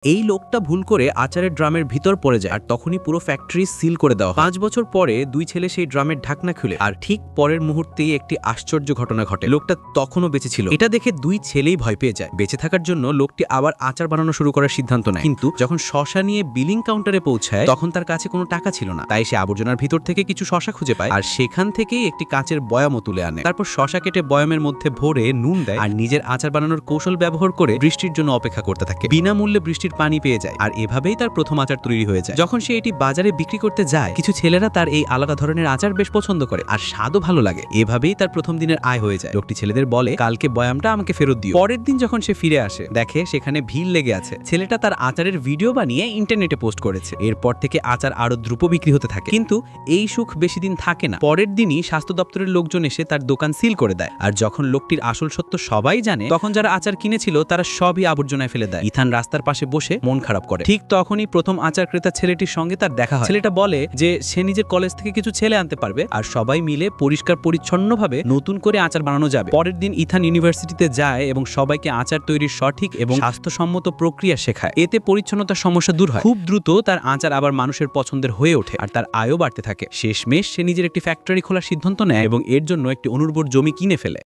এই লোকটা ভুল করে আচারের ড্রামের ভিতর পড়ে যায় আর তখনই পুরো ফ্যাক্টরি সিল করে দেওয়া হয়। 5 বছর পরে দুই ছেলে সেই ড্রামের ঢাকনা খুলে আর ঠিক পরের মুহূর্তেই একটি আশ্চর্য ঘটনা ঘটে। লোকটা তখনও বেঁচে ছিল। এটা দেখে দুই ছেলেই ভয় পেয়ে যায়। বেঁচে থাকার জন্য লোকটি আবার আচার বানানো শুরু করার সিদ্ধান্ত নেয়, কিন্তু যখন শশা নিয়ে বিলিং কাউন্টারে পৌঁছায় তখন তার কাছে কোনো টাকা ছিল না। তাই সে আবর্জনার ভিতর থেকে কিছু শশা খুঁজে পায় আর সেখান থেকেই একটি কাঁচের বয়ামও তুলে আনে। তারপর শশা কেটে বয়ামের মধ্যে ভরে নুন দেয় আর নিজের আচার বানানোর কৌশল ব্যবহার করে বৃষ্টির জন্য অপেক্ষা করতে থাকে। বিনামূল্যে বৃষ্টির পানি পেয়ে যায় আর এভাবেই তার প্রথম আচার তৈরি হয়ে যায়। যখন সে এটি বাজারে বিক্রি করতে যায়, কিছু ছেলেরা তার এই আলাদা ধরনের আচার বেশ পছন্দ করে আর স্বাদও ভালো লাগে। এভাবেই তার প্রথম দিনের আয় হয়ে যায়। লোকটি ছেলেদের বলে, কালকে বয়ামটা আমাকে ফেরত দিও। পরের দিন যখন সে ফিরে আসে, দেখে সেখানে ভিড় লেগে আছে। ছেলেটা তার আচারের ভিডিও বানিয়ে ইন্টারনেটে পোস্ট করেছে। এরপর থেকে আচার আরো দ্রুত বিক্রি হতে থাকে। কিন্তু এই সুখ বেশি দিন থাকে না। পরের দিনই স্বাস্থ্য দপ্তরের লোকজন এসে তার দোকান সিল করে দেয়। আর যখন লোকটির আসল সত্য সবাই জানে, তখন যারা আচার কিনেছিল তারা সবই আবর্জনায় ফেলে দেয়। ইথান রাস্তার পাশে বসে মন খারাপ করে। ঠিক তখনই প্রথম আচার ক্রেতা ছেলেটির সঙ্গে তার দেখা হয়। ছেলেটা বলে যে সে নিজের কলেজ থেকে কিছু ছেলে আনতে পারবে আর সবাই মিলে পরিষ্কার পরিচ্ছন্নভাবে নতুন করে আচার বানানো যাবে। পরের দিন ইথান ইউনিভার্সিটিতে যায় এবং সবাইকে আচার তৈরির সঠিক এবং স্বাস্থ্যসম্মত প্রক্রিয়া শেখায়। এতে পরিচ্ছন্নতার সমস্যা দূর হয়। খুব দ্রুত তার আচার আবার মানুষের পছন্দের হয়ে ওঠে আর তার আয়ও বাড়তে থাকে। শেষমেশ সে নিজের একটি ফ্যাক্টরি খোলার সিদ্ধান্ত নেয় এবং এর জন্য একটি অনুর্বর জমি কিনে ফেলে।